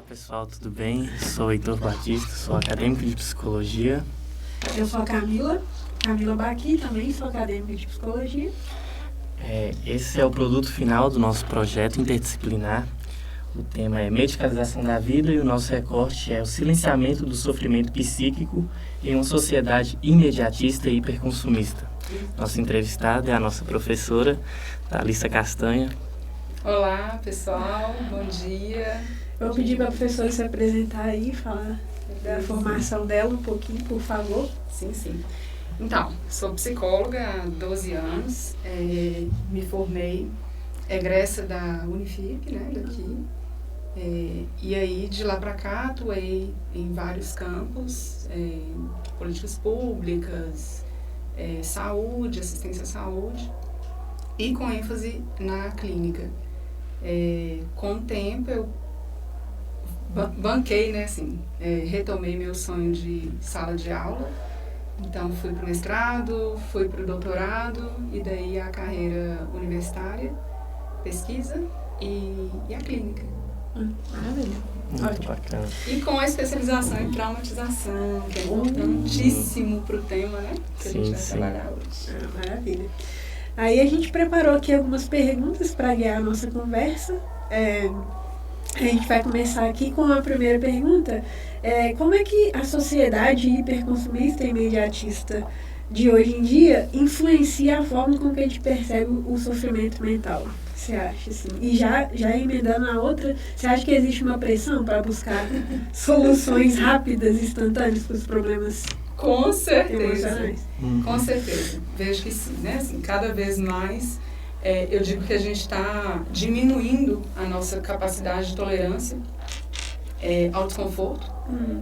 Pessoal, tudo bem? Sou Heitor Batista, sou acadêmico de psicologia. Eu sou a Camila Baqui, também sou acadêmica de psicologia. Esse é o produto final do nosso projeto interdisciplinar. O tema é medicalização da vida e o nosso recorte é o silenciamento do sofrimento psíquico em uma sociedade imediatista e hiperconsumista. Nossa entrevistada é a nossa professora, Thalissa Castanha. Olá, pessoal, bom dia. Eu vou pedir para a professora se apresentar aí, falar da formação dela um pouquinho, por favor. Sim. Então, sou psicóloga há 12 anos, me formei egressa da Unifip, né, daqui. E aí, de lá para cá, atuei em vários campos, políticas públicas, saúde, assistência à saúde, e com ênfase na clínica. Com o tempo, eu banquei, né, assim, retomei meu sonho de sala de aula. Então, fui para o mestrado, fui para o doutorado, e daí a carreira universitária, pesquisa e a clínica. Maravilha. Muito bacana. E com a especialização em traumatização, que é importantíssimo para o tema, né, que a gente vai trabalhar hoje. Maravilha. Aí a gente preparou aqui algumas perguntas para guiar a nossa conversa. A gente vai começar aqui com a primeira pergunta. Como é que a sociedade hiperconsumista e imediatista de hoje em dia influencia a forma com que a gente percebe o sofrimento mental? Você acha, assim? E já emendando a outra, você acha que existe uma pressão para buscar soluções rápidas e instantâneas para os problemas com certeza, emocionais? Com certeza. Vejo que sim, né? Assim, cada vez mais, eu digo que a gente está diminuindo a nossa capacidade de tolerância ao desconforto.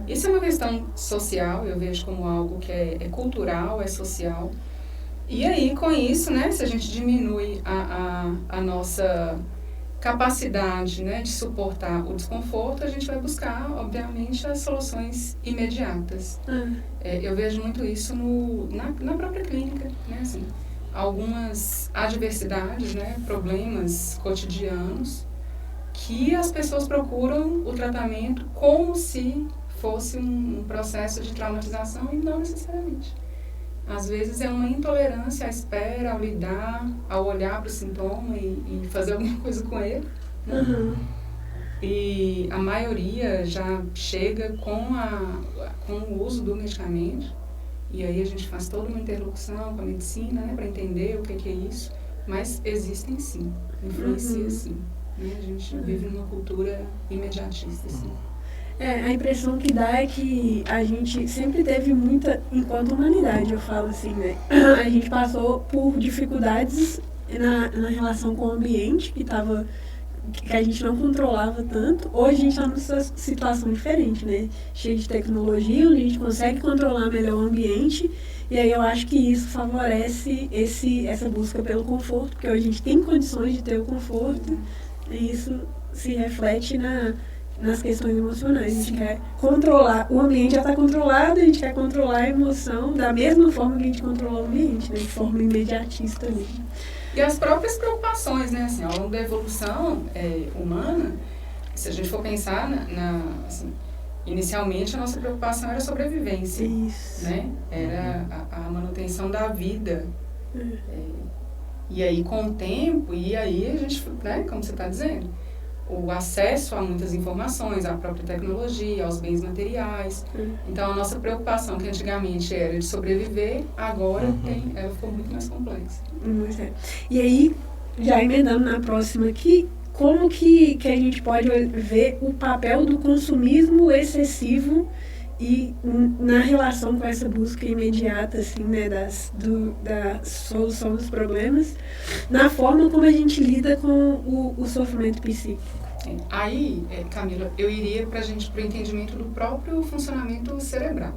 Isso é uma questão social, eu vejo como algo que é cultural, é social. E aí, com isso, né, se a gente diminui a nossa capacidade, né, de suportar o desconforto, a gente vai buscar, obviamente, as soluções imediatas. Eu vejo muito isso na própria clínica, né, assim, algumas adversidades, né, problemas cotidianos, que as pessoas procuram o tratamento como se fosse um processo de traumatização e não necessariamente. Às vezes é uma intolerância à espera, ao lidar, ao olhar para o sintoma e fazer alguma coisa com ele. Né? E a maioria já chega com o uso do medicamento. E aí a gente faz toda uma interlocução com a medicina, né, para entender o que é isso. Mas existem sim, influencia sim. Né? A gente vive numa cultura imediatista, sim. A impressão que dá é que a gente sempre teve muita, enquanto humanidade, eu falo assim, né? A gente passou por dificuldades na relação com o ambiente que a gente não controlava tanto. Hoje a gente está numa situação diferente, né? Cheia de tecnologia, onde a gente consegue controlar melhor o ambiente. E aí eu acho que isso favorece essa busca pelo conforto, porque hoje a gente tem condições de ter o conforto, e isso se reflete nas questões emocionais. A gente quer controlar, o ambiente já está controlado, a gente quer controlar a emoção da mesma forma que a gente controla o ambiente, né? De forma imediatista mesmo. E as próprias preocupações, né? Assim, ao longo da evolução humana, se a gente for pensar assim, inicialmente a nossa preocupação era a sobrevivência. Isso. Né? Era a manutenção da vida. E aí com o tempo, e aí a gente, né, como você está dizendo, o acesso a muitas informações, à própria tecnologia, aos bens materiais. Então, a nossa preocupação, que antigamente era de sobreviver, agora ela ficou muito mais complexa. E aí, já emendando na próxima aqui, como que a gente pode ver o papel do consumismo excessivo e na relação com essa busca imediata, assim, né, da solução dos problemas, na forma como a gente lida com o sofrimento psíquico? Aí, Camila, eu iria para o entendimento do próprio funcionamento cerebral.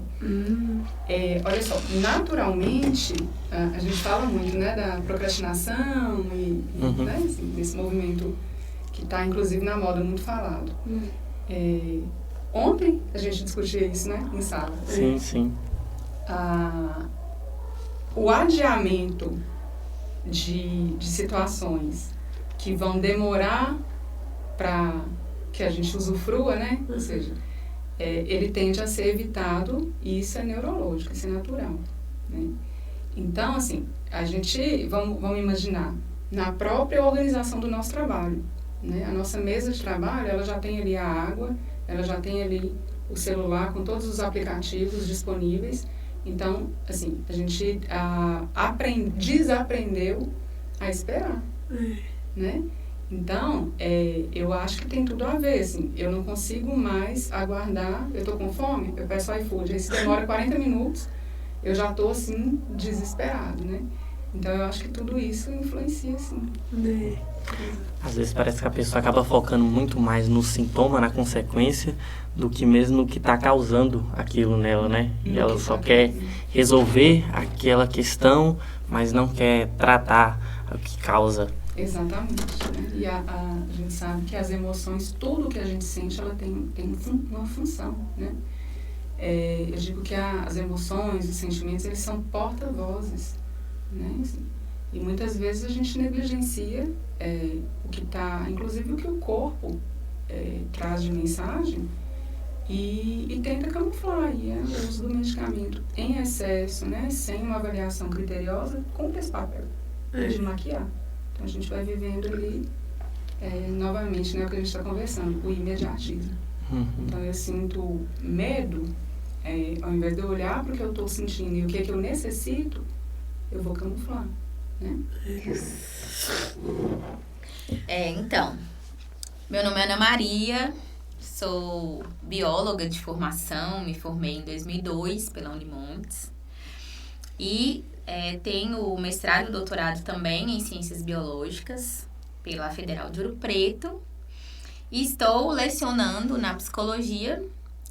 Olha só, naturalmente, a gente fala muito, né, da procrastinação e né, assim, desse movimento que está, inclusive, na moda, muito falado. Ontem a gente discutia isso, né, em sala. Sim. O adiamento de situações que vão demorar para que a gente usufrua, né? Ou seja, ele tende a ser evitado e isso é neurológico, isso é natural, né? Então, assim, a gente, vamos imaginar, na própria organização do nosso trabalho, né? A nossa mesa de trabalho, ela já tem ali a água, ela já tem ali o celular com todos os aplicativos disponíveis. Então, assim, a gente desaprendeu a esperar, né? Então, eu acho que tem tudo a ver, assim, eu não consigo mais aguardar, eu tô com fome, eu peço iFood, aí se demora 40 minutos, eu já tô, assim, desesperado, né? Então, eu acho que tudo isso influencia, assim. Às vezes parece que a pessoa acaba focando muito mais no sintoma, na consequência, do que mesmo no que está causando aquilo nela, né? E ela só quer resolver aquela questão, mas não quer tratar o que causa. Exatamente, né? E a gente sabe que as emoções, tudo que a gente sente, ela tem uma função, né? Eu digo que as emoções, os sentimentos, eles são porta-vozes, né? Assim, e muitas vezes a gente negligencia o que está, inclusive o que o corpo traz de mensagem e tenta camuflar. E o uso do medicamento em excesso, né? Sem uma avaliação criteriosa, cumpre esse papel de maquiar. Então, a gente vai vivendo ali, novamente, né, o que a gente está conversando, o imediatismo. Então, eu sinto medo, ao invés de eu olhar para o que eu estou sentindo e o que eu necessito, eu vou camuflar, né? Então, meu nome é Ana Maria, sou bióloga de formação, me formei em 2002 pela Unimontes e tenho mestrado e doutorado também em Ciências Biológicas pela Federal de Ouro Preto e estou lecionando na psicologia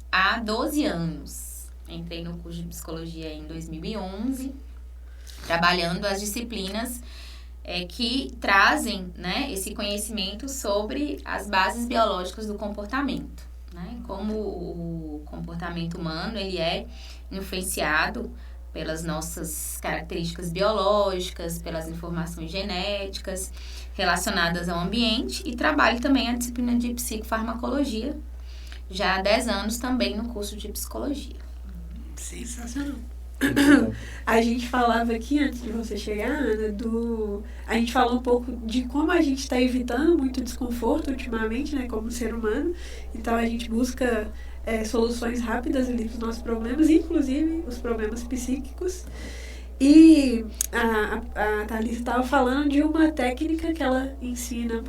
há 12 anos. Entrei no curso de psicologia em 2011, trabalhando as disciplinas que trazem, né, esse conhecimento sobre as bases biológicas do comportamento, né? Como o comportamento humano ele é influenciado pelas nossas características biológicas, pelas informações genéticas relacionadas ao ambiente e trabalho também a disciplina de psicofarmacologia, já há 10 anos também no curso de psicologia. Sensacional. A gente falava aqui, antes de você chegar, Ana, a gente falou um pouco de como a gente está evitando muito desconforto ultimamente, né, como ser humano. Então, a gente busca soluções rápidas ali para os nossos problemas, inclusive os problemas psíquicos. E a Thalissa estava falando de uma técnica que ela ensina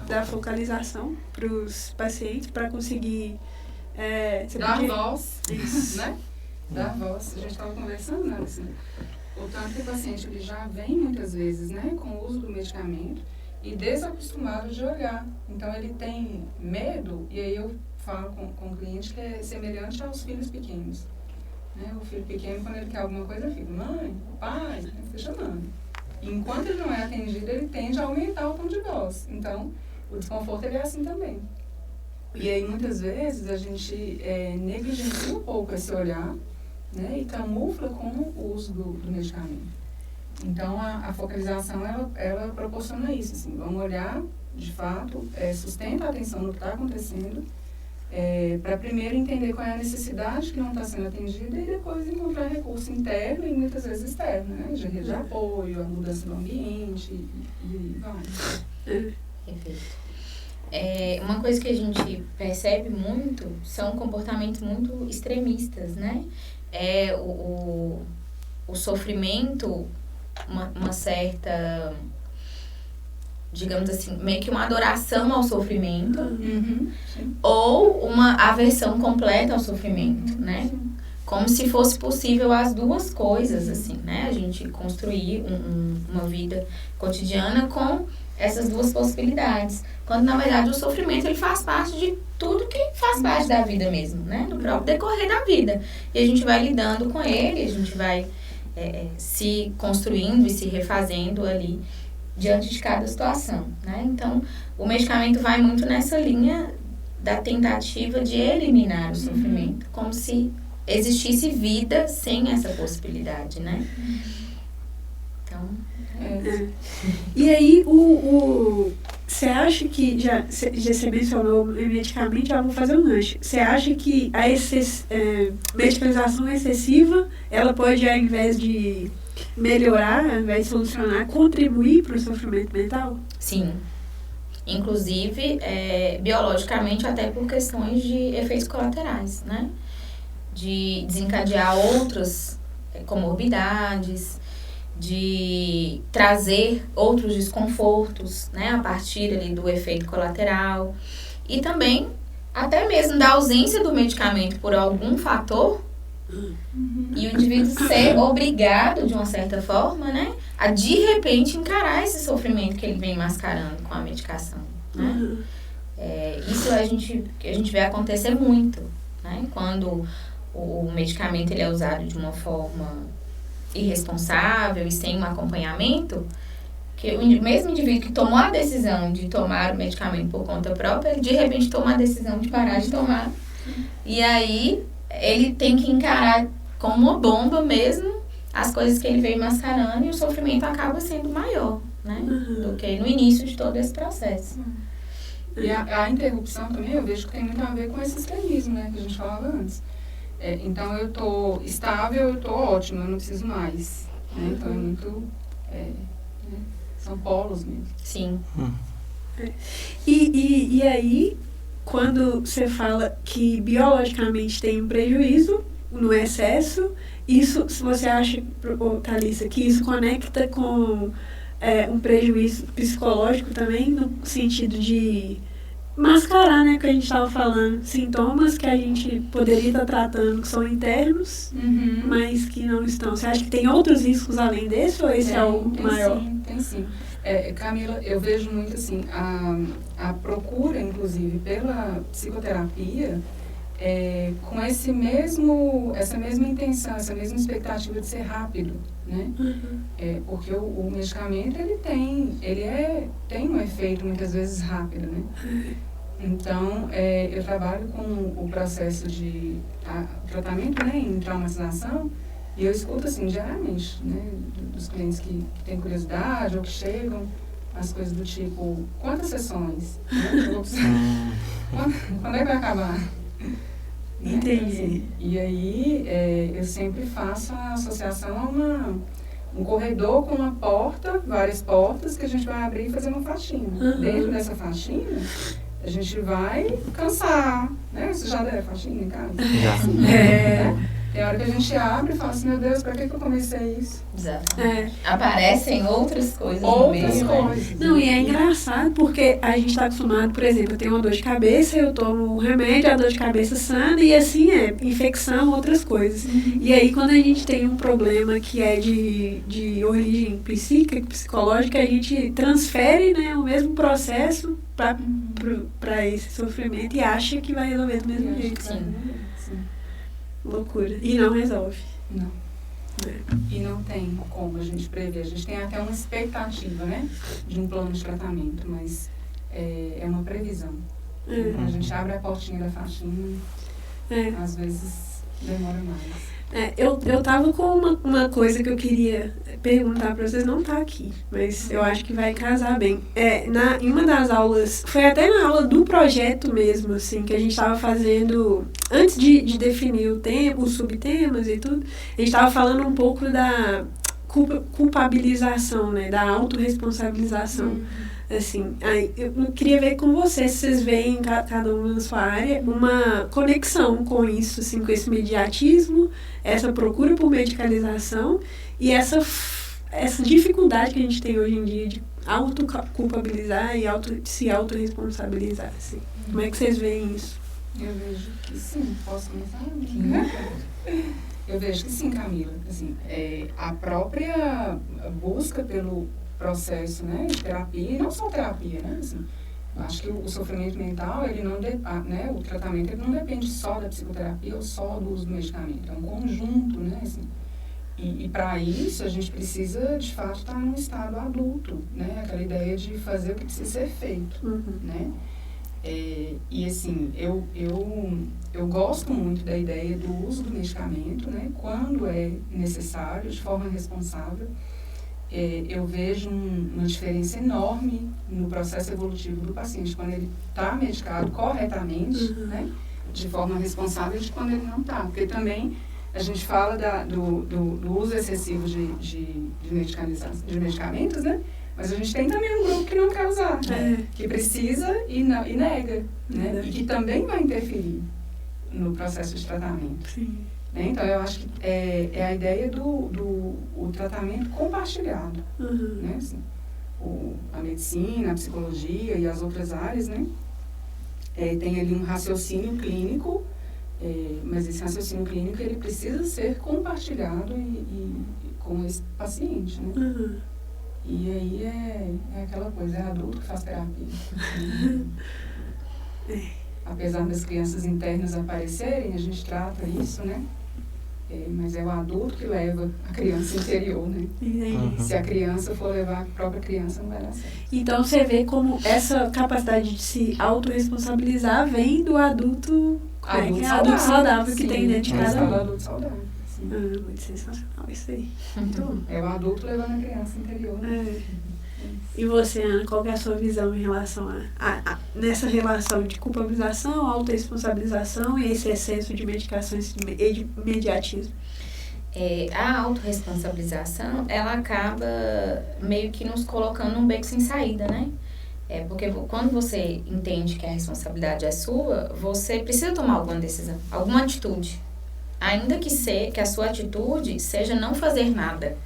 da focalização para os pacientes, para conseguir... dar voz, né? Dar voz. A gente estava conversando, né? Assim, o tanto que o paciente ele já vem muitas vezes, né, com o uso do medicamento e desacostumado de olhar. Então, ele tem medo, e aí eu falo com o cliente que é semelhante aos filhos pequenos. Né? O filho pequeno, quando ele quer alguma coisa, fica, mãe, pai, fica chamando. E enquanto ele não é atendido, ele tende a aumentar o tom de voz. Então, o desconforto ele é assim também. E aí, muitas vezes, a gente negligencia um pouco esse olhar, né, e camufla com o uso do medicamento. Então, a focalização, ela proporciona isso. Assim, vamos olhar, de fato, sustenta a atenção no que está acontecendo, para primeiro entender qual é a necessidade que não está sendo atendida e depois encontrar recurso interno e muitas vezes externo, né? De rede de apoio, a mudança do ambiente e vai. Perfeito. Uma coisa que a gente percebe muito são comportamentos muito extremistas, né? O sofrimento, uma certa, digamos assim, meio que uma adoração ao sofrimento, ou uma aversão completa ao sofrimento, né? Como se fosse possível as duas coisas, assim, né? A gente construir uma vida cotidiana com essas duas possibilidades. Quando, na verdade, o sofrimento ele faz parte de tudo que faz parte da vida mesmo, né? Do próprio decorrer da vida. E a gente vai lidando com ele, a gente vai se construindo e se refazendo ali diante de cada situação, né? Então, o medicamento vai muito nessa linha da tentativa de eliminar o sofrimento, como se existisse vida sem essa possibilidade, né? Então... E aí, Você acha que, já você mencionou medicamente, já vou fazer um gancho. Você acha que a medicalização excessiva, ela pode, ao invés de melhorar, ao invés de solucionar, contribuir para o sofrimento mental? Sim. Inclusive, biologicamente, até por questões de efeitos colaterais, né? De desencadear outras comorbidades, de trazer outros desconfortos, né, a partir ali do efeito colateral, e também até mesmo da ausência do medicamento por algum fator, e o indivíduo ser obrigado, de uma certa forma, né, a de repente encarar esse sofrimento que ele vem mascarando com a medicação, né? Isso a gente vê acontecer muito, né, quando o medicamento ele é usado de uma forma irresponsável e sem um acompanhamento, que o mesmo indivíduo que tomou a decisão de tomar o medicamento por conta própria, ele de repente toma a decisão de parar de tomar. E aí ele tem que encarar como uma bomba mesmo as coisas que ele veio mascarando, e o sofrimento acaba sendo maior, né, do que no início de todo esse processo. E a interrupção também eu vejo que tem muito a ver com esse extremismo, né, que a gente falava antes. Então eu tô estável, eu tô ótimo, eu não preciso mais, né? Então é muito, né? São polos mesmo. Sim. E aí, quando você fala que biologicamente tem um prejuízo no excesso, isso, se você acha, Thalissa, que isso conecta com um prejuízo psicológico também, no sentido de mascarar, né, que a gente estava falando, sintomas que a gente poderia estar tratando que são internos, mas que não estão. Você acha que tem outros riscos além desse, ou esse é o maior? Tem sim. Camila, eu vejo muito assim, a procura, inclusive, pela psicoterapia, com essa mesma intenção, essa mesma expectativa de ser rápido, né? Porque o medicamento, ele tem um efeito muitas vezes rápido, né? Então, eu trabalho com o processo de tratamento, né, em traumatização, e eu escuto assim diariamente, né, dos clientes que têm curiosidade ou que chegam, as coisas do tipo, quantas sessões? Né? Quando é que vai acabar? Entendi. Assim, e aí, eu sempre faço a associação a um corredor com uma porta, várias portas, que a gente vai abrir e fazer uma faxina. Dentro dessa faxina, a gente vai cansar, né? Você já deu faxina em casa? Já. Né? Tem hora que a gente abre e fala assim, meu Deus, pra que eu comecei isso? Exato. Aparecem outras coisas no meio, coisas. Não, e é engraçado porque a gente está acostumado, por exemplo, eu tenho uma dor de cabeça, eu tomo um remédio, a dor de cabeça sana, e assim infecção, outras coisas. E aí, quando a gente tem um problema que é de origem psíquica, psicológica, a gente transfere, né, o mesmo processo para esse sofrimento e acha que vai resolver do mesmo jeito. Sim. Loucura. E não resolve. Não. E não tem como a gente prever. A gente tem até uma expectativa, né, de um plano de tratamento, mas é uma previsão. A gente abre a portinha da faxina, às vezes demora mais. Eu tava com uma coisa que eu queria perguntar para vocês, não tá aqui, mas eu acho que vai casar bem. Em uma das aulas, foi até na aula do projeto mesmo, assim, que a gente tava fazendo, antes de definir os subtemas e tudo, a gente tava falando um pouco da culpabilização, né, da autorresponsabilização. Assim, eu queria ver com vocês, se vocês veem, cada um na sua área, uma conexão com isso, assim, com esse mediatismo, essa procura por medicalização e essa dificuldade que a gente tem hoje em dia de autoculpabilizar e se autorresponsabilizar, assim. Como é que vocês veem isso? Eu vejo que sim. Posso começar? Eu vejo que sim, Camila. Assim, a própria busca pelo processo, né, de terapia, e não só terapia, né, assim, acho que o sofrimento mental, ele não né, o tratamento, ele não depende só da psicoterapia ou só do uso do medicamento, é um conjunto, né, assim, e para isso a gente precisa, de fato, estar num estado adulto, né, aquela ideia de fazer o que precisa ser feito, né, e assim, eu gosto muito da ideia do uso do medicamento, né, quando é necessário, de forma responsável. eu vejo uma diferença enorme no processo evolutivo do paciente, quando ele está medicado corretamente, né, de forma responsável, de quando ele não está. Porque também a gente fala do uso excessivo de medicamentos, né? Mas a gente tem também um grupo que não quer usar, né? Que precisa e nega, né? E que também vai interferir no processo de tratamento. Sim. Né? Então, eu acho que é a ideia do tratamento compartilhado. Né? Assim, a medicina, a psicologia e as outras áreas, né? Tem ali um raciocínio clínico, mas esse raciocínio clínico ele precisa ser compartilhado com esse paciente, né? E aí é aquela coisa, é adulto que faz terapia. Apesar das crianças internas aparecerem, a gente trata isso, né? Mas é o adulto que leva a criança interior, né? Se a criança for levar a própria criança, não vai dar certo. Então você vê como essa capacidade de se autorresponsabilizar vem do adulto saudável que tem dentro de cada um. Adulto saudável. Muito sensacional isso aí. Muito bom. É o adulto levando a criança interior. Né? E você, Ana, qual que é a sua visão em relação nessa relação de culpabilização, autorresponsabilização e esse excesso de medicações e de imediatismo? A autorresponsabilização, ela acaba meio que nos colocando num beco sem saída, né? Porque quando você entende que a responsabilidade é sua, você precisa tomar alguma decisão, alguma atitude. Ainda que a sua atitude seja não fazer nada.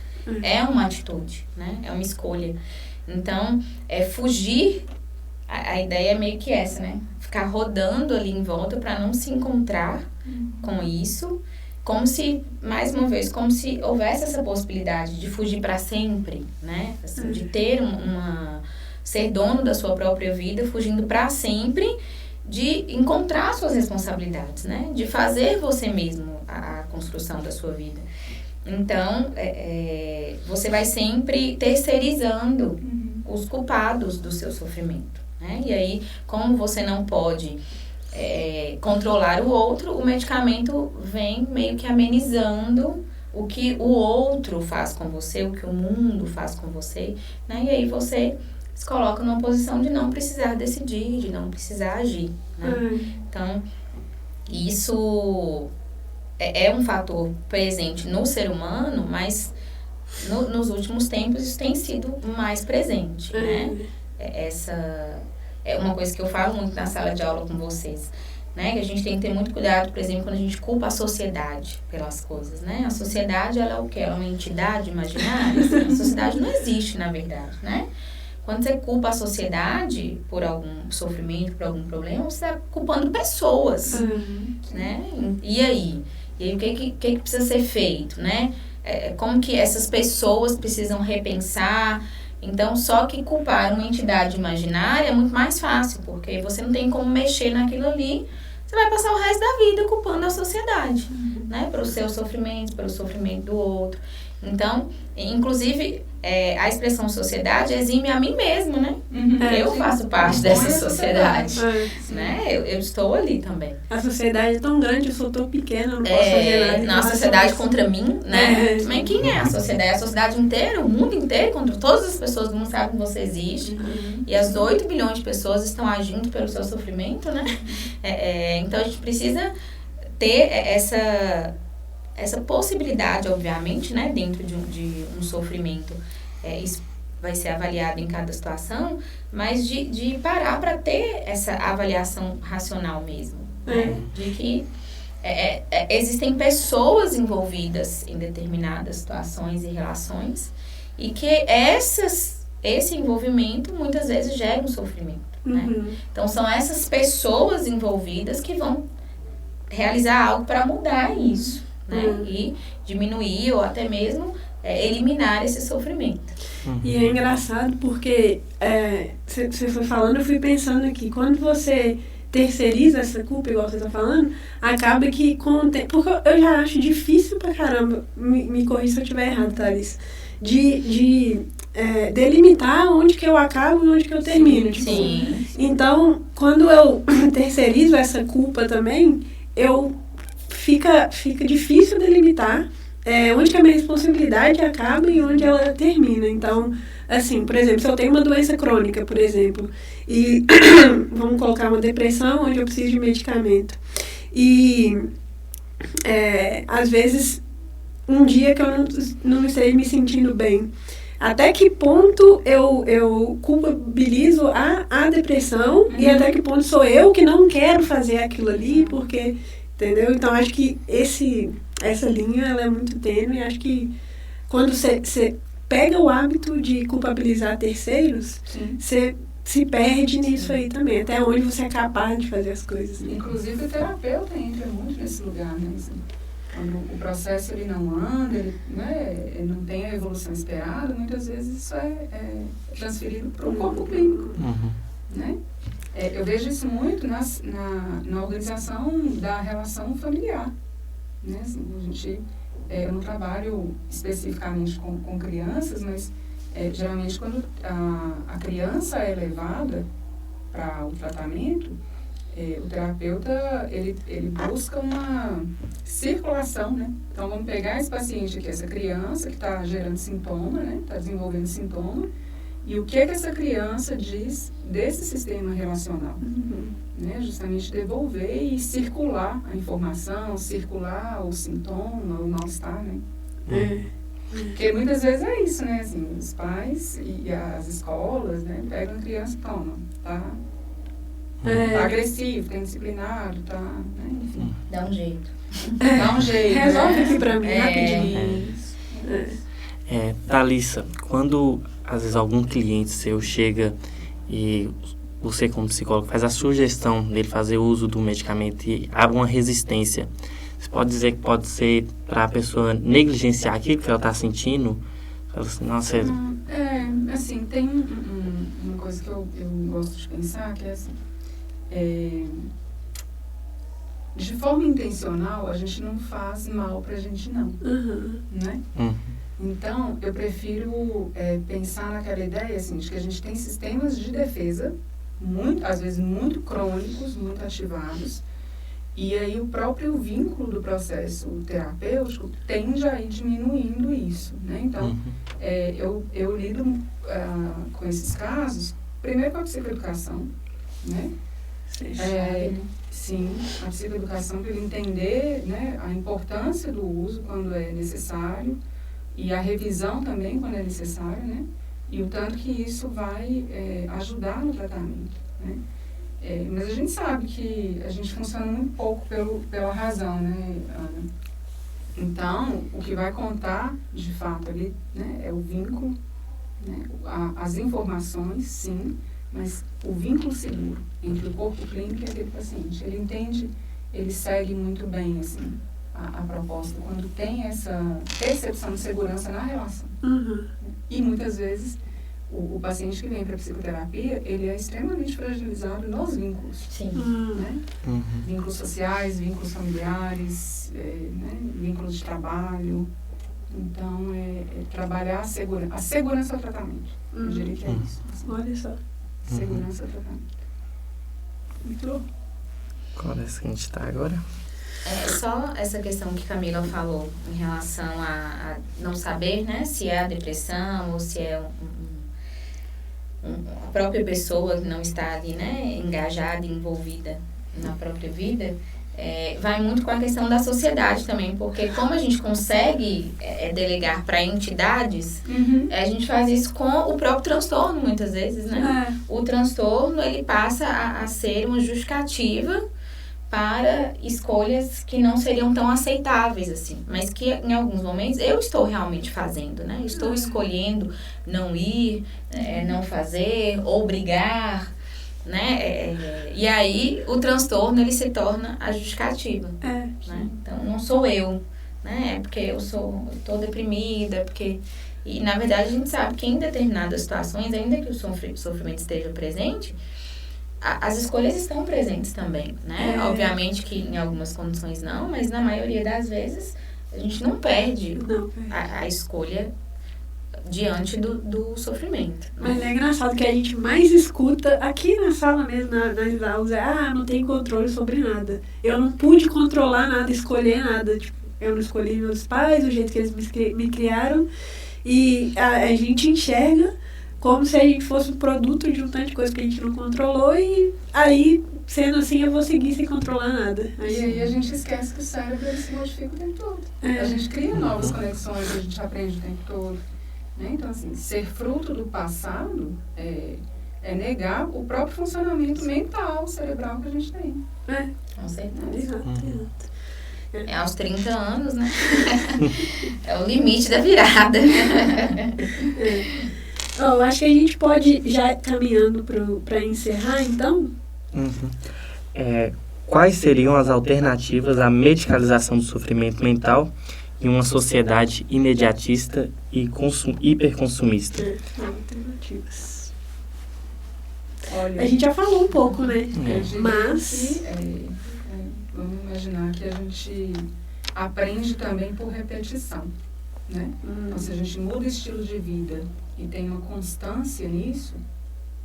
É uma atitude, né? É uma escolha. Então, fugir, a ideia é meio que essa, né? Ficar rodando ali em volta para não se encontrar com isso, como se, mais uma vez, como se houvesse essa possibilidade de fugir para sempre, né? Assim, de ter ser dono da sua própria vida, fugindo para sempre, de encontrar suas responsabilidades, né? De fazer você mesmo a construção da sua vida. Então, você vai sempre terceirizando os culpados do seu sofrimento, né? E aí, como você não pode controlar o outro, o medicamento vem meio que amenizando o que o outro faz com você, o que o mundo faz com você, né? E aí você se coloca numa posição de não precisar decidir, de não precisar agir, né? Então, isso é um fator presente no ser humano, mas nos últimos tempos isso tem sido mais presente, né? Essa é uma coisa que eu falo muito na sala de aula com vocês, né? Que a gente tem que ter muito cuidado, por exemplo, quando a gente culpa a sociedade pelas coisas, né? A sociedade, ela é o quê? Ela é uma entidade imaginária? Assim, a sociedade não existe, na verdade, né? Quando você culpa a sociedade por algum sofrimento, por algum problema, você está culpando pessoas, né? E aí? E aí, o que precisa ser feito, né? Como que essas pessoas precisam repensar? Então, só que culpar uma entidade imaginária é muito mais fácil, porque você não tem como mexer naquilo ali, você vai passar o resto da vida culpando a sociedade, né? Pelo seu sofrimento, pelo sofrimento do outro. Então, inclusive, a expressão sociedade exime a mim mesmo, né? Eu faço parte dessa sociedade, né? Eu estou ali também. A sociedade é tão grande, eu sou tão pequena, eu não posso fazer nada. Não, a sociedade contra mim, né? Mas quem é a sociedade? A sociedade inteira, o mundo inteiro, contra todas as pessoas do mundo sabem que você existe. E as 8 bilhões de pessoas estão agindo pelo seu sofrimento, né? Então, a gente precisa ter essa possibilidade, obviamente, né, dentro de um sofrimento. Isso vai ser avaliado em cada situação, mas de parar para ter essa avaliação racional mesmo, né? De que existem pessoas envolvidas em determinadas situações e relações e que esse envolvimento muitas vezes gera um sofrimento, né? Então, são essas pessoas envolvidas que vão realizar algo para mudar isso, né? E diminuir ou até mesmo eliminar esse sofrimento. E é engraçado porque você foi falando, eu fui pensando aqui, quando você terceiriza essa culpa, igual você está falando, acaba que com o tempo, porque eu já acho difícil pra caramba, me corrija se eu estiver errado, Thalys, de delimitar onde que eu acabo e onde que eu termino. Sim. Então, quando eu terceirizo essa culpa também, fica difícil delimitar onde que a minha responsabilidade acaba e onde ela termina. Então, assim, por exemplo, se eu tenho uma doença crônica, por exemplo, e vamos colocar uma depressão onde eu preciso de medicamento. E, às vezes, um dia que eu não esteja me sentindo bem, até que ponto eu culpabilizo a depressão e até que ponto sou eu que não quero fazer aquilo ali, porque, entendeu? Então, acho que essa linha ela é muito tênue. Acho que quando você pega o hábito de culpabilizar terceiros, você se perde nisso aí também, até onde você é capaz de fazer as coisas. Né? Inclusive, o terapeuta entra muito nesse lugar, né? Assim, quando o processo ele não anda, ele não tem a evolução esperada, muitas vezes isso é transferido para o corpo clínico. Né? Eu vejo isso muito na organização da relação familiar. Né? Assim, eu não trabalho especificamente com crianças, mas geralmente quando a criança é levada para o tratamento, o terapeuta ele busca uma circulação, né? Então vamos pegar esse paciente aqui, essa criança que está gerando sintoma, né? Está desenvolvendo sintoma, e o que essa criança diz desse sistema relacional, né? Justamente devolver e circular a informação, circular o sintoma, o mal-estar, né? Porque muitas vezes é isso, né? Assim, os pais e as escolas, né? Pegam a criança, toma, tá agressivo, tá indisciplinado, tá, né? Enfim. Dá um jeito. Dá um jeito. Resolve aqui pra mim rapidinho. Thalissa, quando às vezes algum cliente seu chega e você como psicólogo faz a sugestão dele fazer uso do medicamento e abre uma resistência, você pode dizer que pode ser para a pessoa negligenciar aquilo que ela está sentindo? Fala assim, nossa... assim, tem uma coisa que eu gosto de pensar, que é assim, de forma intencional, a gente não faz mal pra gente não, né? Então, eu prefiro pensar naquela ideia, assim, de que a gente tem sistemas de defesa, às vezes muito crônicos, muito ativados, e aí o próprio vínculo do processo terapêutico tende a ir diminuindo isso, né? Então, eu lido com esses casos, primeiro com a psicoeducação, né? Sim, a psicoeducação para ele entender, né, a importância do uso quando é necessário e a revisão também quando é necessário, né? E o tanto que isso vai ajudar no tratamento, né? Mas a gente sabe que a gente funciona muito pouco pela razão, né, Ana? Então, o que vai contar, de fato, ali, né, é o vínculo, né, as informações, sim, mas o vínculo seguro entre o corpo clínico e aquele paciente. Ele entende, ele segue muito bem, assim, a proposta, quando tem essa percepção de segurança na relação. E muitas vezes o paciente que vem para a psicoterapia, ele é extremamente fragilizado nos vínculos. Sim. Né? Vínculos sociais, vínculos familiares, né? Vínculos de trabalho. Então, trabalhar a segurança ao tratamento. Eu diria que é isso. Assim. Olha só. Segurança ao tratamento. Muito bom. Qual é essa que a gente está agora? Só essa questão que Camila falou em relação a não saber, né, se é a depressão ou se é a própria pessoa que não está ali, né, engajada, envolvida na própria vida, vai muito com a questão da sociedade também, porque como a gente consegue delegar para entidades, a gente faz isso com o próprio transtorno muitas vezes, né? O transtorno, ele passa a ser uma justificativa para escolhas que não seriam tão aceitáveis, assim, mas que em alguns momentos eu estou realmente fazendo, né? Estou escolhendo não ir, não fazer, ou brigar, né? E aí o transtorno, ele se torna a justificativa, né? Então não sou eu, né? É porque eu estou deprimida, porque... E na verdade a gente sabe que em determinadas situações, ainda que o sofrimento esteja presente, as escolhas estão presentes também, né? Obviamente que em algumas condições não, mas na maioria das vezes a gente não perde a escolha diante do sofrimento. Né? Mas é engraçado que a gente mais escuta aqui na sala mesmo, nas aulas, não tem controle sobre nada. Eu não pude controlar nada, escolher nada. Tipo, eu não escolhi meus pais, o jeito que eles me criaram, e a gente enxerga como se a gente fosse um produto de um tanto de coisa que a gente não controlou, e aí, sendo assim, eu vou seguir sem controlar nada. E aí a gente esquece que o cérebro ele se modifica o tempo todo. A gente cria novas conexões, a gente aprende o tempo todo. Né? Então, assim, ser fruto do passado é negar o próprio funcionamento mental, cerebral que a gente tem. Com certeza. Exato. É aos 30 anos, né? É o limite da virada. Eu acho que a gente pode, já caminhando para encerrar, então. Quais seriam as alternativas à medicalização do sofrimento mental em uma sociedade imediatista e hiperconsumista? Alternativas. Olha, A gente já falou um pouco, né? Mas... vamos imaginar que a gente aprende também por repetição, né? Então, se a gente muda o estilo de vida e tem uma constância nisso,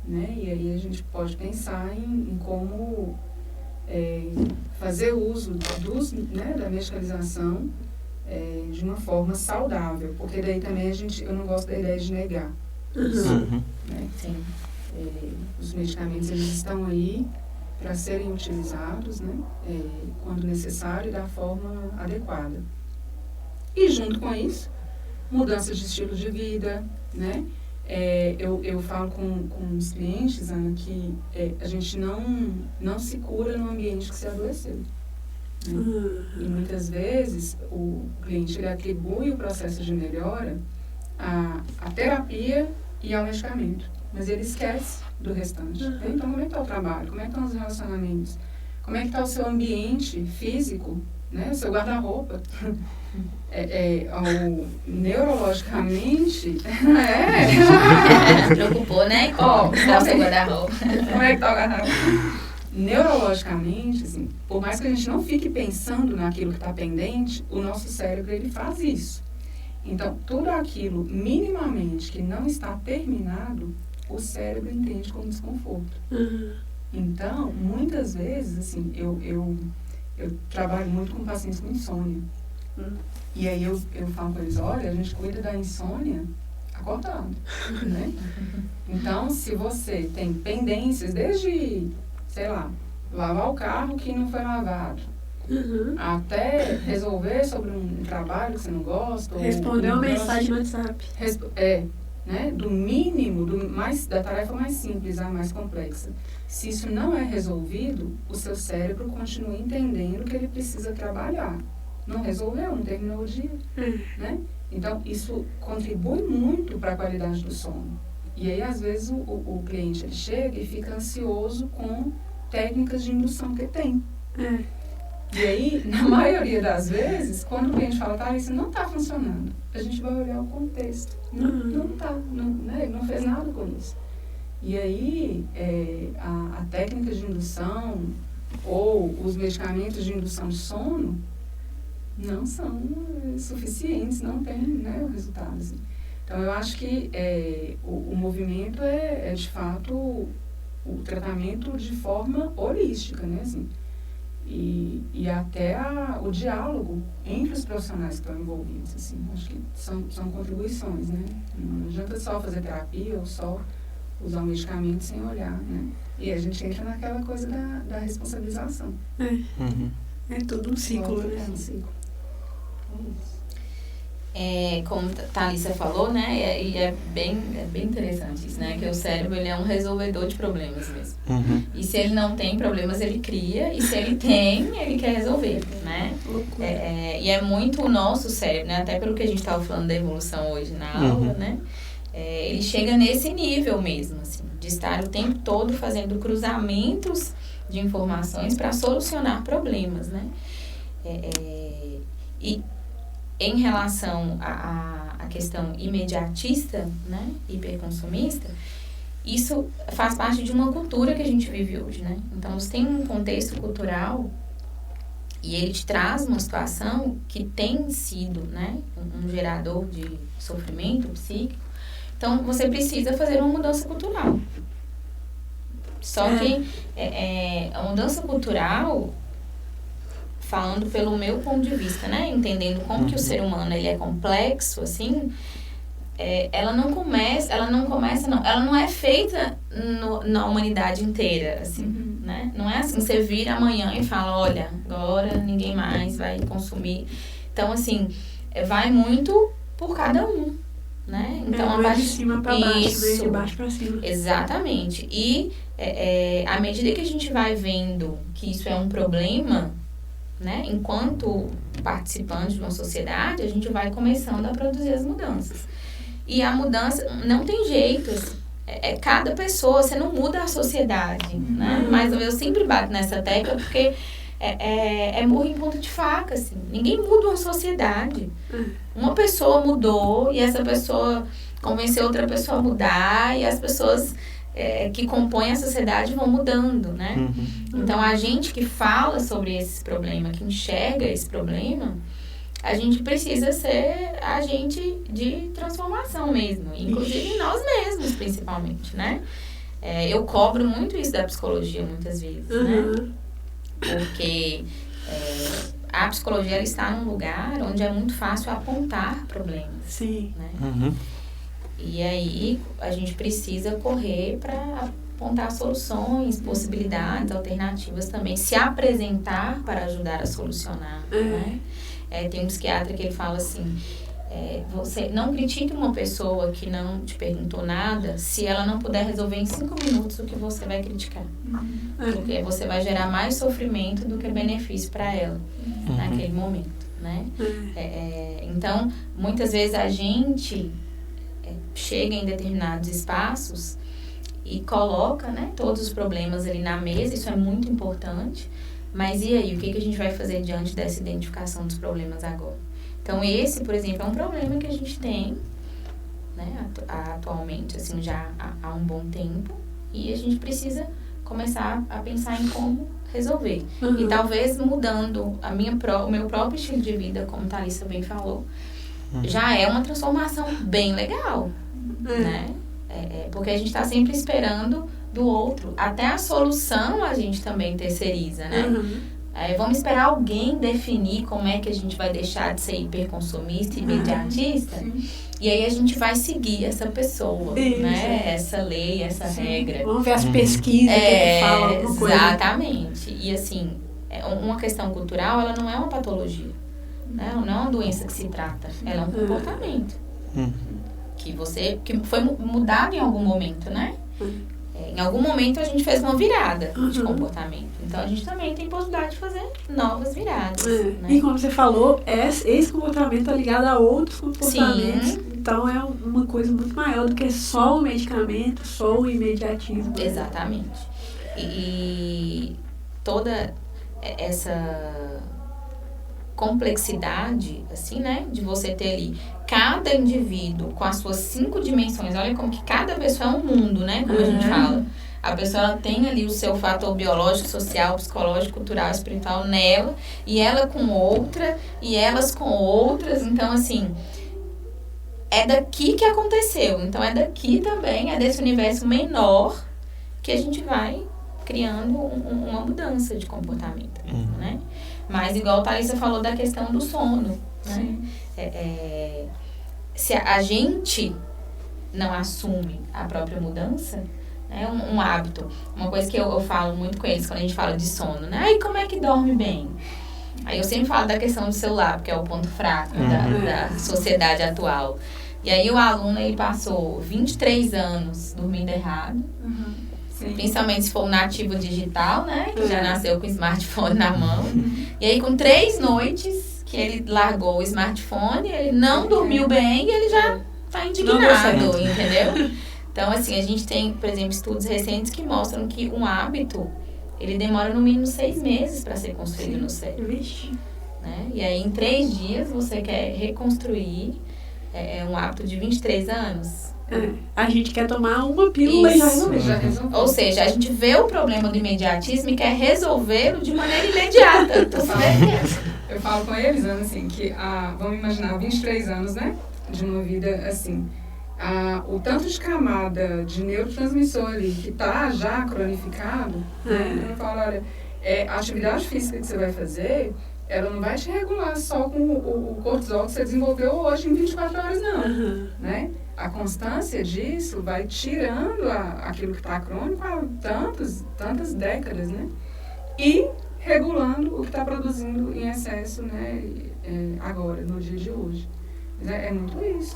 né? E aí a gente pode pensar em como fazer uso da medicalização de uma forma saudável, porque daí também eu não gosto da ideia de negar. Né? Sim. Os medicamentos eles estão aí para serem utilizados, né, quando necessário e da forma adequada. E junto com isso, mudança de estilo de vida, né? Eu falo com os clientes, Ana, que a gente não se cura no ambiente que se adoeceu. Né? E muitas vezes o cliente ele atribui o processo de melhora à terapia e ao medicamento, mas ele esquece do restante. Então, como é que está o trabalho? Como é que estão os relacionamentos? Como é que está o seu ambiente físico, né? O seu guarda-roupa? Neurologicamente... Preocupou, né? Como está o seu guarda-roupa? Como é que está o guarda-roupa? Neurologicamente, assim, por mais que a gente não fique pensando naquilo que está pendente, o nosso cérebro ele faz isso. Então, tudo aquilo minimamente que não está terminado, o cérebro entende como desconforto. Então, muitas vezes, assim, eu trabalho muito com pacientes com insônia. E aí eu falo para eles, olha, a gente cuida da insônia acordando, né? Então, se você tem pendências desde, sei lá, lavar o carro que não foi lavado, até resolver sobre um trabalho que você não gosta, responder uma mensagem no WhatsApp. Né, do mínimo, da tarefa mais simples à mais complexa. Se isso não é resolvido, o seu cérebro continua entendendo que ele precisa trabalhar. Não resolveu, não terminou o dia. Né? Então, isso contribui muito para a qualidade do sono. E aí, às vezes, o cliente ele chega e fica ansioso com técnicas de indução que tem. E aí, na maioria das vezes, quando o cliente fala, tá, isso não está funcionando, a gente vai olhar o contexto. Não está, né? Ele não fez nada com isso. E aí, a técnica de indução ou os medicamentos de indução de sono não são suficientes, não tem, né, o resultado. Assim. Então, eu acho que o movimento é, de fato, o tratamento de forma holística, né, assim. E até o diálogo entre os profissionais que estão envolvidos, assim, acho que são contribuições, né? Não adianta só fazer terapia ou só usar o medicamento sem olhar, né? E a gente entra naquela coisa da responsabilização. É todo um ciclo, né? É um ciclo. Como a Thalissa falou, né, e é bem interessante isso, né, que o cérebro ele é um resolvedor de problemas mesmo. E se ele não tem problemas, ele cria, e se ele tem, ele quer resolver, né? E é muito o nosso cérebro, né, até pelo que a gente estava falando da evolução hoje na aula, né, ele chega nesse nível mesmo, assim, de estar o tempo todo fazendo cruzamentos de informações para solucionar problemas, né? E em relação à questão imediatista, né, hiperconsumista, isso faz parte de uma cultura que a gente vive hoje, né? Então, você tem um contexto cultural e ele te traz uma situação que tem sido, né, um gerador de sofrimento psíquico. Então, você precisa fazer uma mudança cultural. Só que a mudança cultural falando pelo meu ponto de vista, né? Entendendo como que o ser humano ele é complexo, assim, ela não é feita na humanidade inteira, assim, né? Não é assim, você vira amanhã e fala, olha, agora ninguém mais vai consumir. Então, assim, vai muito por cada um, né? Então, vai de cima para baixo, de baixo para cima. Exatamente. E à medida que a gente vai vendo que isso é um problema, né? Enquanto participante de uma sociedade, a gente vai começando a produzir as mudanças. E a mudança não tem jeito, cada pessoa, você não muda a sociedade, né? Mas eu sempre bato nessa tecla porque é murro em ponta de faca, assim. Ninguém muda uma sociedade. Uma pessoa mudou e essa pessoa convenceu outra pessoa a mudar e as pessoas que compõem a sociedade vão mudando, né? Então, a gente que fala sobre esse problema, que enxerga esse problema, a gente precisa ser agente de transformação mesmo, inclusive nós mesmos, principalmente, né? Eu cobro muito isso da psicologia muitas vezes, né? Porque a psicologia ela está num lugar onde é muito fácil apontar problemas. Sim. Né? E aí a gente precisa correr para apontar soluções, possibilidades, alternativas também, se apresentar para ajudar a solucionar, né? Tem um psiquiatra que ele fala assim, você não critique uma pessoa que não te perguntou nada se ela não puder resolver em 5 minutos o que você vai criticar. Porque você vai gerar mais sofrimento do que benefício para ela naquele momento, né? Então, muitas vezes a gente chega em determinados espaços e coloca, né, todos os problemas ali na mesa, isso é muito importante. Mas e aí, o que a gente vai fazer diante dessa identificação dos problemas agora? Então, esse, por exemplo, é um problema que a gente tem, né, atualmente, assim, já há um bom tempo. E a gente precisa começar a pensar em como resolver. E talvez mudando o meu próprio estilo de vida, como a Thalissa bem falou, já é uma transformação bem legal, né? Porque a gente está sempre esperando do outro. Até a solução a gente também terceiriza, né? Vamos esperar alguém definir como é que a gente vai deixar de ser hiperconsumista e imediatista. E aí a gente vai seguir essa pessoa, né? Essa lei, essa regra. Vamos ver as pesquisas que falam alguma coisa. Exatamente. E assim, uma questão cultural, ela não é uma patologia. Né? Não é uma doença que se trata. Ela é um comportamento. Que foi mudado em algum momento, né? Em algum momento a gente fez uma virada de comportamento. Então a gente também tem possibilidade de fazer novas viradas. Né? E como você falou, esse comportamento está ligado a outros comportamentos. Sim. Então é uma coisa muito maior do que só o medicamento, só o imediatismo. Exatamente. E toda essa complexidade, assim, né? De você ter ali cada indivíduo com as suas 5 dimensões. Olha como que cada pessoa é um mundo, né? Como a gente fala. A pessoa ela tem ali o seu fator biológico, social, psicológico, cultural, espiritual nela. E ela com outra. E elas com outras. Então, assim, é daqui que aconteceu. Então, é daqui também, é desse universo menor que a gente vai criando uma mudança de comportamento, né? Mas, igual a Thalissa falou da questão do sono, né? Se a gente não assume a própria mudança, né? Um hábito, uma coisa que eu falo muito com eles quando a gente fala de sono, né? E como é que dorme bem? Aí eu sempre falo da questão do celular, porque é o ponto fraco da sociedade atual. E aí o aluno, ele passou 23 anos dormindo errado, principalmente se for um nativo digital, né? Que já nasceu com o smartphone na mão. E aí, com 3 noites que ele largou o smartphone, ele não dormiu bem e ele já tá indignado, entendeu? Então, assim, a gente tem, por exemplo, estudos recentes que mostram que um hábito, ele demora no mínimo 6 meses para ser construído no cérebro. Né? E aí, em 3 dias, você quer reconstruir um hábito de 23 anos. A gente quer tomar uma pílula e já resolver. Ou seja, a gente vê o problema do imediatismo e quer resolvê-lo de maneira imediata. Eu falo com eles, assim, que vamos imaginar 23 anos, né? De uma vida assim. O tanto de camada de neurotransmissor ali que está já cronificado, eu falo, olha, a atividade física que você vai fazer, ela não vai te regular só com o cortisol que você desenvolveu hoje em 24 horas, não. Uhum. Né? A constância disso vai tirando aquilo que está crônico há tantas décadas, né? E regulando o que está produzindo em excesso, né? Agora, no dia de hoje. É muito isso.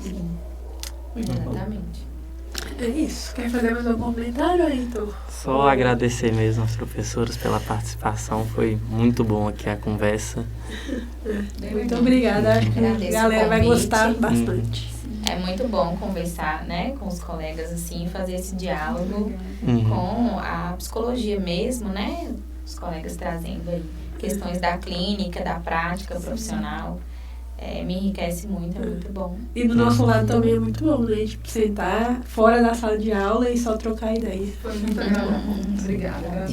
Exatamente. É isso. Quer fazer mais algum comentário, Ayrton? Só agradecer mesmo aos professores pela participação. Foi muito bom aqui a conversa. Muito obrigada. Acho que a Agradeço galera o vai convite. gostar bastante. É muito bom conversar, né, com os colegas assim, fazer esse diálogo Uhum. com a psicologia mesmo, né? Os colegas trazendo aí questões da clínica, da prática profissional. Me enriquece muito, é muito bom. E do nosso lado também é muito bom, né? Tipo, sentar fora da sala de aula e só trocar ideias. Foi muito legal. Obrigada.